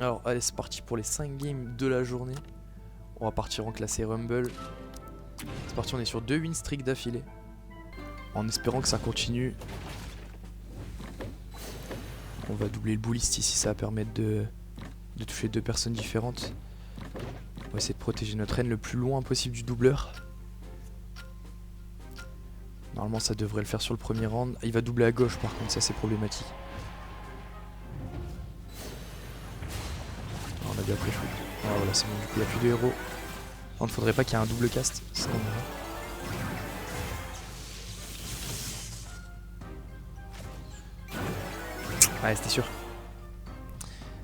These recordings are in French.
Alors allez, c'est parti pour les 5 games de la journée. On va partir en classé Rumble. C'est parti, on est sur 2 win streak d'affilée. En espérant que ça continue. On va doubler le bullist ici, ça va permettre de toucher 2 personnes différentes. On va essayer de protéger notre reine le plus loin possible du doubleur. Normalement ça devrait le faire sur le premier round. Il va doubler à gauche par contre, ça c'est problématique. On a bien pris. Ah voilà, c'est bon, du coup il n'y a plus de héros. Il ne faudrait pas qu'il y ait un double cast, sinon ouais, c'était sûr.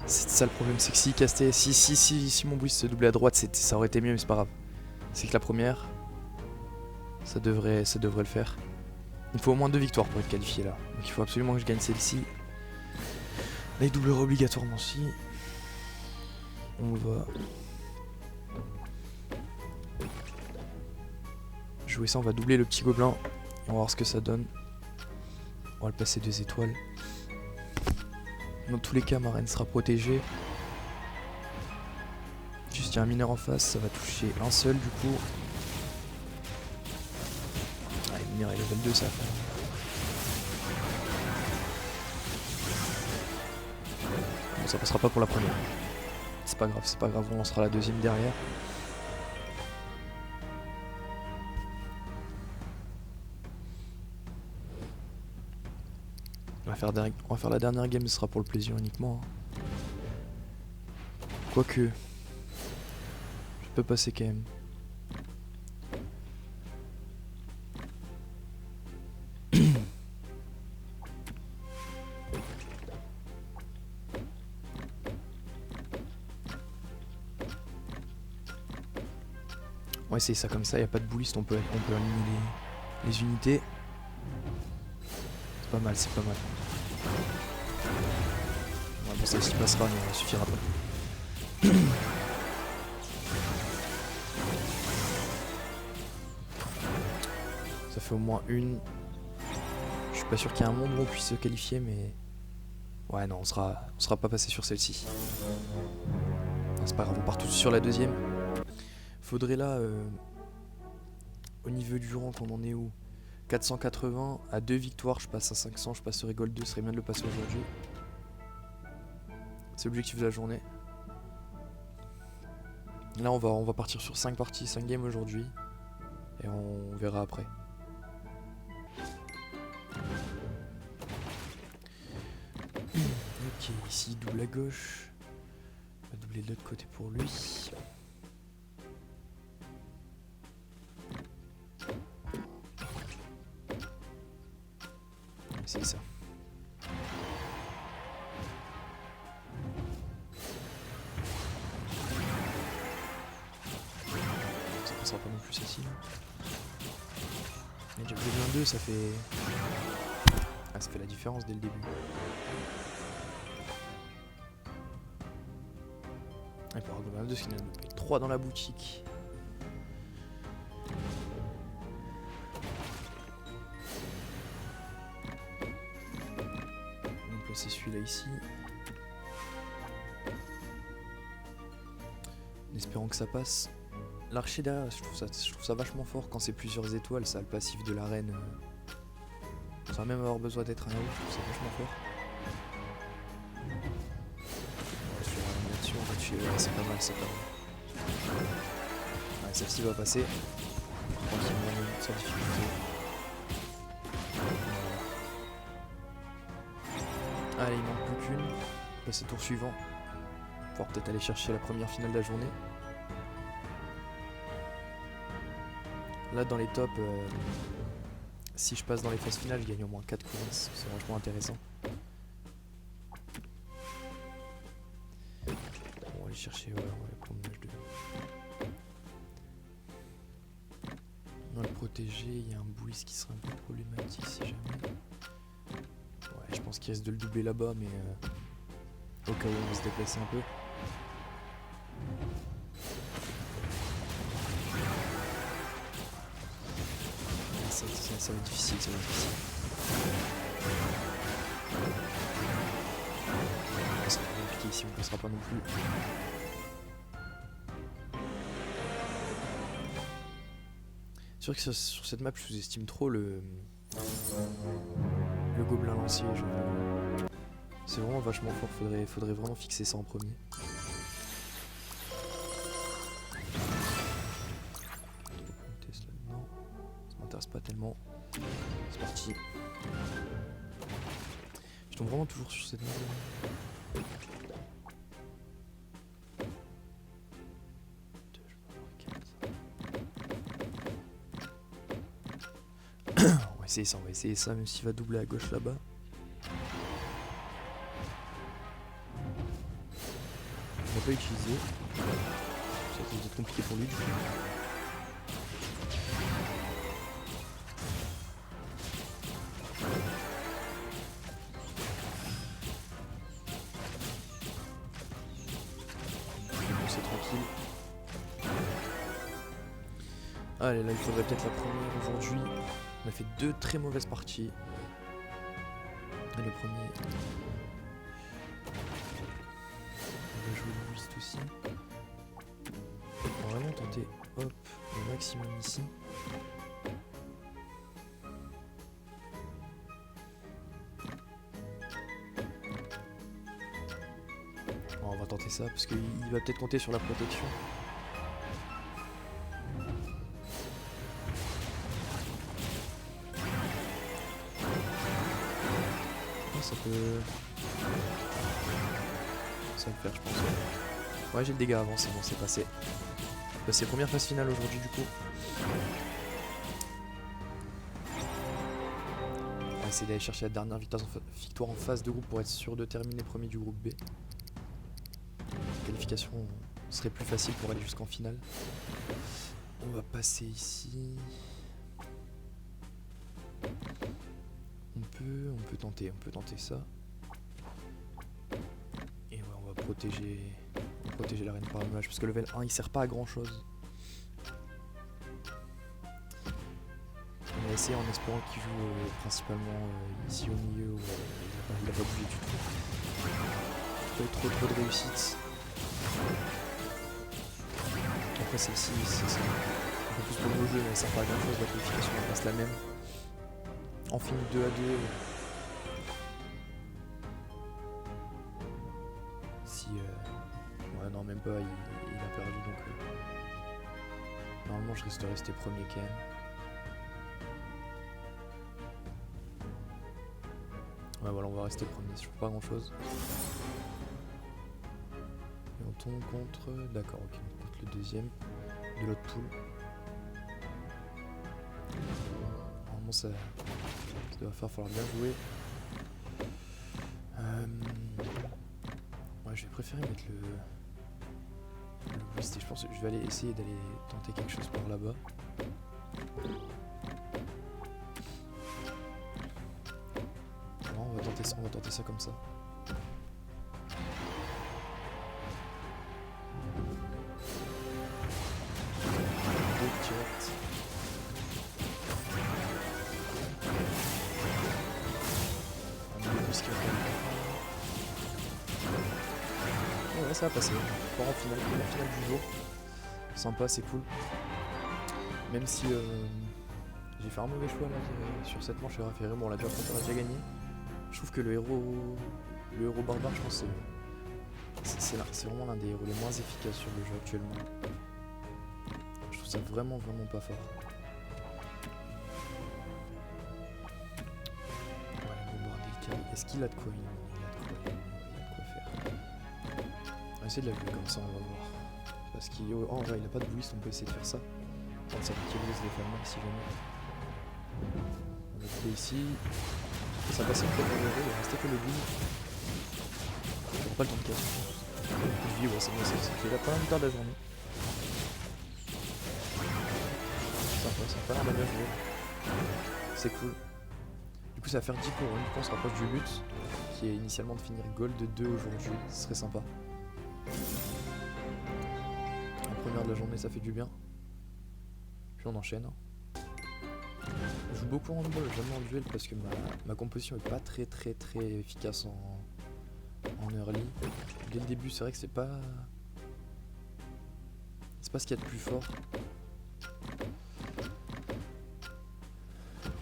C'est ça le problème, c'est que s'il castait, si mon boost se doublait à droite, ça aurait été mieux, mais c'est pas grave. C'est que la première, ça devrait le faire. Il faut au moins 2 victoires pour être qualifié là. Donc il faut absolument que je gagne celle-ci. Là il doublera obligatoirement aussi. On va jouer ça, on va doubler le petit gobelin. Et on va voir ce que ça donne. On va le passer 2 étoiles. Dans tous les cas, ma reine sera protégée. Juste il y a un mineur en face, ça va toucher un seul du coup. Ah, le mineur est level 2 ça. Bon, ça passera pas pour la première. C'est pas grave, on lancera la deuxième derrière. On va faire la dernière game, ce sera pour le plaisir uniquement. Quoique, je peux passer quand même. On va essayer ça comme ça, il n'y a pas de bullist, on peut aligner les unités. C'est pas mal, c'est pas mal. Ouais, bon, ça aussi passera, mais ça suffira pas. Ça fait au moins une. Je suis pas sûr qu'il y ait un monde où on puisse se qualifier, mais... Ouais, non, on sera pas passé sur celle-ci. C'est pas grave, on part tout de suite sur la deuxième. Faudrait là, au niveau du rang, on en est où? 480, à 2 victoires, je passe à 500, je passerai Gold 2, ce serait bien de le passer aujourd'hui. C'est l'objectif de la journée. Là, on va partir sur 5 parties, 5 games aujourd'hui. Et on verra après. Ok, ici, double à gauche. On va doubler de l'autre côté pour lui. C'est ça. Ça passera pas non plus celle-ci. Mais déjà besoin 2, ça fait... Ah, ça fait la différence dès le début. Et par contre, 2, c'est 3 dans la boutique. C'est celui-là ici. En espérant que ça passe. L'archer derrière, je trouve ça vachement fort quand c'est plusieurs étoiles, ça a le passif de la reine. Sans même avoir besoin d'être un héros, je trouve ça vachement fort. Là-dessus, on va tuer, ouais, c'est pas mal, c'est pas mal. Ouais, celle-ci va passer. Tranquillement, sans difficulté. Allez, il manque plus qu'une. Passer tour suivant. Pour peut-être aller chercher la première finale de la journée. Là, dans les tops, si je passe dans les phases finales, je gagne au moins 4 coins. C'est vachement intéressant. Bon, on va aller chercher, ouais, on va prendre l'âge de... On va le protéger. Il y a un bullist qui serait un peu problématique si jamais. Ouais, je pense qu'il risque de le doubler là-bas, mais Au cas où on va se déplacer un peu. Ça va être difficile, ça va être difficile. Ça va être compliqué ici, on ne passera pas non plus. C'est sûr que sur cette map, je sous-estime trop le gobelin lancier. C'est vraiment vachement fort, faudrait vraiment fixer ça en premier. Non, ça m'intéresse pas tellement. C'est parti. Je tombe vraiment toujours sur cette map. On va essayer ça, même s'il va doubler à gauche là-bas. On n'a pas utilisé. Ça risque d'être compliqué pour lui du coup. C'est tranquille. Allez, là il faudrait peut-être la première aujourd'hui. On a fait 2 très mauvaises parties. Et le premier. On va jouer le Whist aussi. On va vraiment tenter, hop, le maximum ici. On va tenter ça parce qu'il va peut-être compter sur la protection. Ça peut... Ça va le faire, je pense. Ouais, j'ai le dégât avant, c'est bon, c'est passé. C'est première phase finale aujourd'hui du coup. On va essayer d'aller chercher la dernière victoire en phase de groupe pour être sûr de terminer premier du groupe B. La qualification serait plus facile pour aller jusqu'en finale. On va passer ici. On peut tenter ça. Et ouais, on va protéger la reine par nuage parce que le level 1 il sert pas à grand chose. On va essayer en espérant qu'il joue principalement ici au milieu où il a pas bougé du tout. Pas eu trop de réussite. Après celle-ci c'est un peu plus pour le jeu mais elle sert pas à grand chose, la qualification elle reste la même. On finit 2 à 2. Si ouais non même pas, il a perdu donc normalement je risque de rester premier quand même. Ouais voilà, on va rester premier, je fais pas grand chose. Et on tombe contre... D'accord, ok, contre le deuxième de l'autre poule. Normalement ça doit falloir bien jouer. Ouais, je vais préférer mettre le Whist et je pense que je vais essayer d'aller tenter quelque chose par là-bas. Non, on va tenter ça comme ça. Direct. Ouais, ça va passer. Encore en finale, la finale du jour. Sympa, c'est cool. Même si j'ai fait un mauvais choix là sur cette manche référée. Bon, on l'a déjà gagné. Je trouve que le héros barbare, je pense c'est vraiment l'un des héros les moins efficaces sur le jeu actuellement. Je trouve ça vraiment pas fort. Ouais, bombarder le carré. Est-ce qu'il a de quoi? Il a de quoi faire. On va essayer de la jouer comme ça, on va voir. Parce qu'en vrai, il a pas de boost, on peut essayer de faire ça. Prendre sa petite boost des femmes si jamais. On va couper ici. Ça passait peut-être dans le héros, il restait que le boom. J'aurai pas le temps de casser. Je dis, ouais, c'est bon, c'est fait là, pas un tard de la journée. Sympa, on a bien joué. C'est cool. Du coup, ça va faire 10 pour une, on se rapproche du but. qui est initialement de finir Gold 2 aujourd'hui, ce serait sympa. En première de la journée, ça fait du bien. Puis on enchaîne. Je joue beaucoup en handball, jamais en duel parce que ma composition est pas très efficace en early. Dès le début, c'est vrai que c'est pas ce qu'il y a de plus fort.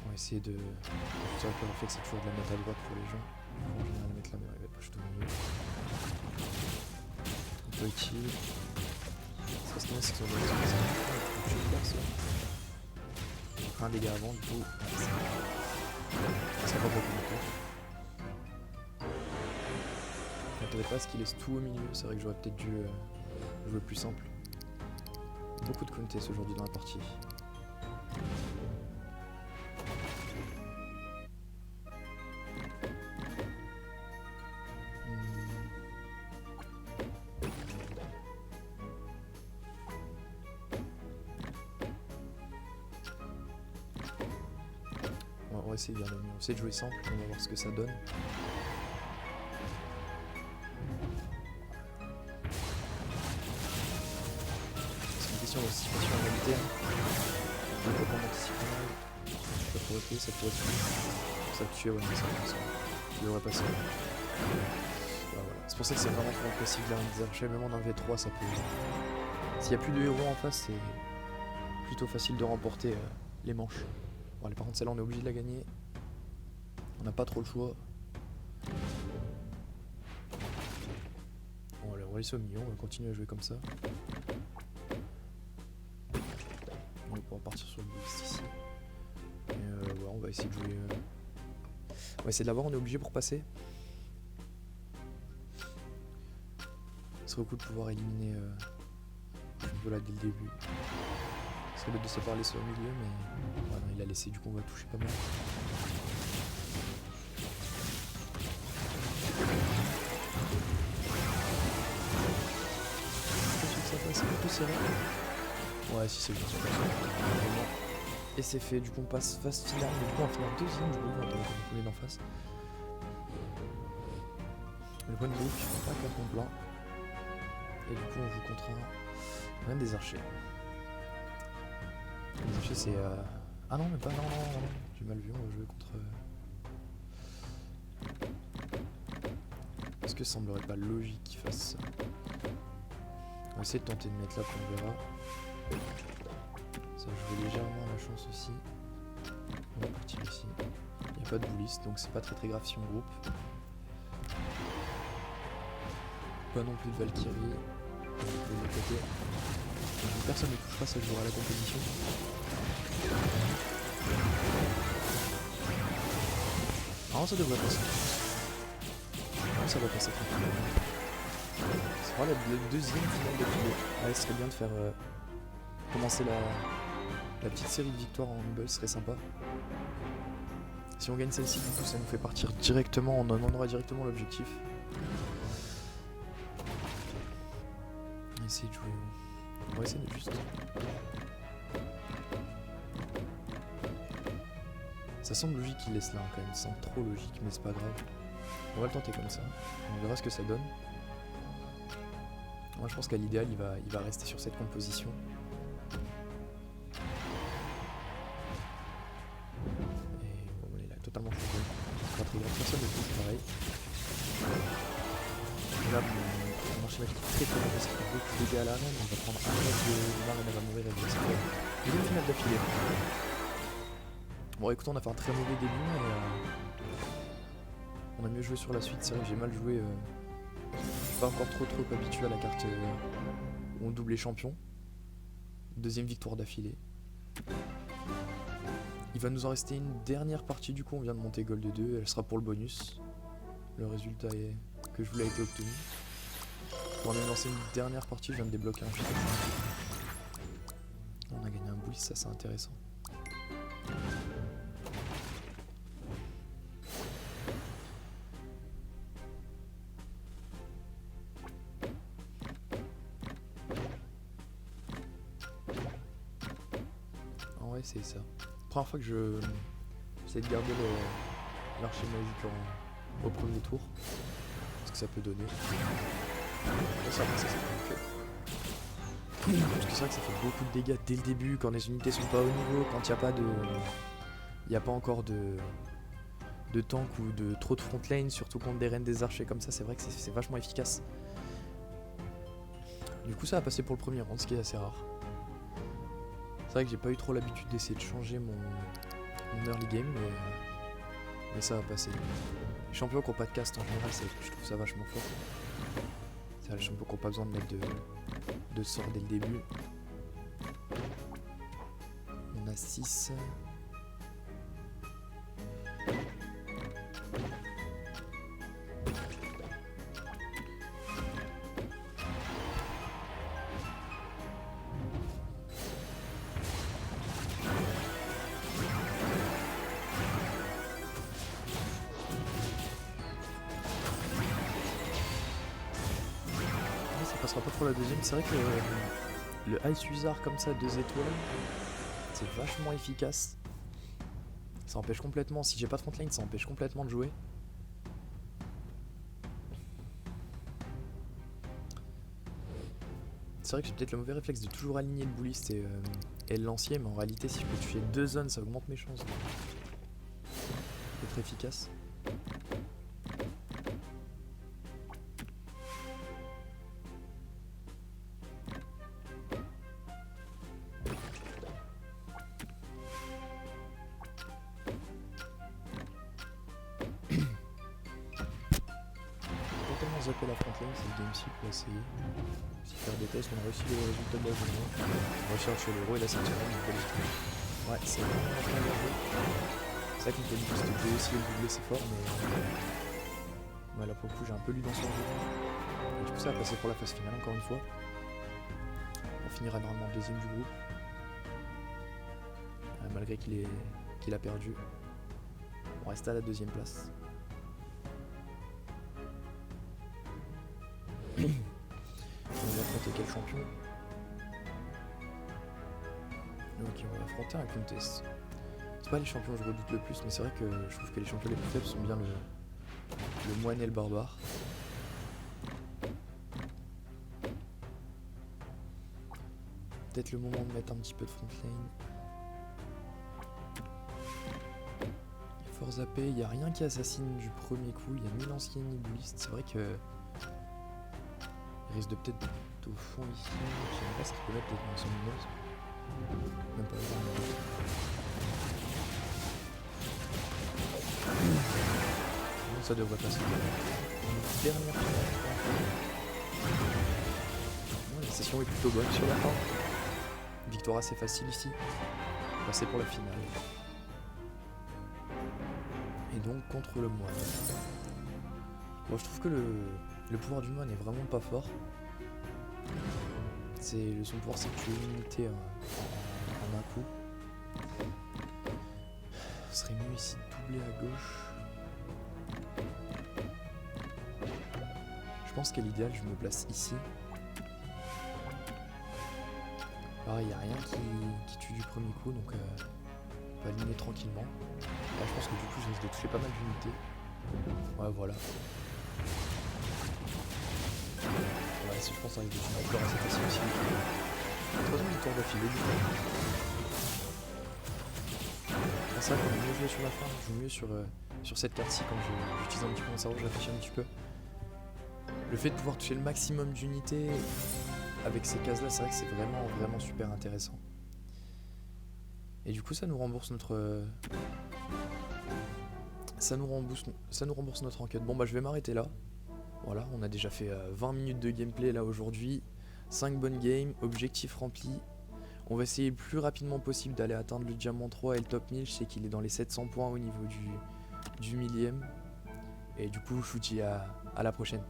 On va essayer de... C'est vrai que le réflexe c'est toujours de la mettre à droite pour les gens. En général, la mettre là, mais elle va pas juste au milieu. Un peu utile. Ça se passe, c'est que sur le j'ai pris un dégât avant, du coup, ça va pas beaucoup. Je m'attendais pas à ce qu'il laisse tout au milieu, c'est vrai que j'aurais peut-être dû jouer plus simple. Beaucoup de contest aujourd'hui dans la partie. On va essayer de garder mieux. On va essayer de jouer simple, on va voir ce que ça donne. C'est une question d'anticipation en réalité. Je ne peux pas m'anticiper mal. Ça pourrait tuer, ça pourrait tuer. Ça tuer, ouais, mais ça. Il devrait passer. Voilà. C'est pour ça que c'est vraiment trop impossible là, des archers, même en 1v3 ça peut. S'il n'y a plus de héros en face, c'est plutôt facile de remporter les manches. Bon, allez, par contre celle-là on est obligé de la gagner. On n'a pas trop le choix. Bon allez, on va laisser au milieu, on va continuer à jouer comme ça. On va pouvoir partir sur le boost ici. Et ouais, on va essayer de jouer... On va essayer de l'avoir, on est obligé pour passer. Ce serait cool de pouvoir éliminer voilà dès le début. Ce serait bête de se parler sur le milieu, mais ouais, non, il a laissé, du coup on va toucher pas mal. C'est plutôt serré. Ouais, si c'est juste ça. Et c'est fait, du coup on passe phase finale, mais du coup on va finir deuxième, du coup on va on est d'en face. Le point de boucle, pas contre mon plan. Et du coup on joue contre un des archers. Les archers c'est... Ah non mais pas, non, j'ai mal vu, on va jouer contre... Est-ce que ça semblerait pas logique qu'il fasse ça? On va essayer de tenter de mettre là, puis on verra. Ça joue légèrement la chance aussi. On va partir ici. Il n'y a pas de bouliste, donc c'est pas très grave si on groupe. Pas non plus de Valkyrie. De l'autre côté. Personne ne touche pas, ça jouera à la composition. Non, ça devrait passer. Non, ça va passer tranquillement. Ce sera la deuxième finale de vidéo. Ouais, ce serait bien de faire commencer la petite série de victoires en handball, ce serait sympa. Si on gagne celle-ci, du coup, ça nous fait partir directement, on en aura directement l'objectif. On va essayer de jouer. On va essayer de juste. Ça semble logique qu'il laisse là quand même, ça semble trop logique, mais c'est pas grave. On va le tenter comme ça. On verra ce que ça donne. Moi je pense qu'à l'idéal il va rester sur cette composition. Et bon, il a totalement changé. C'est pas très grave, personne ne touche pareil. Là mon archimètre est très bien parce qu'il fait beaucoup de dégâts à l'arène. On va prendre un mètre de l'arène, elle va mourir, elle va s'arrêter. Il y a une finale d'affilée. Bon écoute, on a fait un très mauvais début mais on a mieux joué sur la suite. C'est vrai que j'ai mal joué. Je suis pas encore trop habitué à la carte où on double les champions. Deuxième victoire d'affilée. Il va nous en rester une dernière partie, du coup on vient de monter Gold 2, elle sera pour le bonus. Le résultat est que je voulais a été obtenu. On va lancer une dernière partie, je viens de débloquer un champion. On a gagné un boost, ça c'est intéressant. Ouais, c'est ça. Première fois que j'essaie de garder l'archer magique au premier tour. Ce que ça peut donner. Bon, ça, après, ça c'est quand même parce que c'est vrai que ça fait beaucoup de dégâts dès le début, quand les unités sont pas au niveau, quand il n'y a pas de. Il n'y a pas encore de tank ou de trop de front lane, surtout contre des reines des archers comme ça, c'est vrai que c'est vachement efficace. Du coup ça a passé pour le premier round, ce qui est assez rare. C'est vrai que j'ai pas eu trop l'habitude d'essayer de changer mon early game, mais ça va passer. Les champions qui n'ont pas de cast en général, je trouve ça vachement fort. C'est les champions qui n'ont pas besoin de mettre de sort dès le début. On a 6. Ça passera pas pour la deuxième, c'est vrai que le Ice Wizard comme ça, 2 étoiles, c'est vachement efficace. Ça empêche complètement, si j'ai pas de frontline, ça empêche complètement de jouer. C'est vrai que j'ai peut-être le mauvais réflexe de toujours aligner le bouliste et le lancier, mais en réalité si je peux tuer 2 zones, ça augmente mes chances d'être efficace. Zapper la frontline, c'est le game si pour essayer. Si faire des tests, on a réussi le résultat de la journée. On recherche sur l'euro et la ceinture, on peut les trouver. Ouais, c'est vraiment en train de jouer. C'est vrai qu'on peut juste essayer de doubler, c'est fort, mais ouais, là pour le coup, j'ai un peu lu dans son jeu. Et du coup, ça va passer pour la phase finale encore une fois. On finira normalement deuxième du groupe. Malgré qu'il a perdu. On reste à la deuxième place. On va affronter quel champion? Ok, on va affronter un contest. C'est pas les champions que je redoute le plus, mais c'est vrai que je trouve que les champions les plus faibles sont bien le moine et le barbare. Peut-être le moment de mettre un petit peu de front lane. Fort zappé, il n'y a rien qui assassine du premier coup, il y a ni lancier ni bouliste. C'est vrai que il risque de peut-être d'être au fond ici. Je sais même pas ce qu'il peut mettre dans son lumineuse. Même pas vraiment. Bon, ça devrait passer. Une dernière finale. Bon, la session est plutôt bonne sur la fin. Victoire assez facile ici. Passer pour la finale. Et donc contre le moine. Bon, je trouve que le pouvoir du moine est vraiment pas fort. Son pouvoir, c'est de tuer une unité en un coup. Ce serait mieux ici de doubler à gauche. Je pense qu'à l'idéal, je me place ici. Pareil, il n'y a rien qui tue du premier coup, donc on peut aligner tranquillement. Là, je pense que du coup, je risque de toucher pas mal d'unités. Ouais, voilà. Ouais, si je pense avec des victoires assez facile aussi. Troisième victoire d'affilée, du coup. C'est vrai qu'on a mieux joué sur la fin, je joue mieux sur cette carte-ci quand j'utilise un petit peu mon cerveau, je réfléchis un petit peu. Le fait de pouvoir toucher le maximum d'unités avec ces cases-là, c'est vrai que c'est vraiment super intéressant. Et du coup, ça nous rembourse notre... Ça nous rembourse notre enquête. Bon bah je vais m'arrêter là. Voilà, on a déjà fait 20 minutes de gameplay là aujourd'hui. 5 bonnes games, objectif rempli. On va essayer le plus rapidement possible d'aller atteindre le diamant 3 et le top 1000. Je sais qu'il est dans les 700 points au niveau du millième. Et du coup, je vous dis à la prochaine.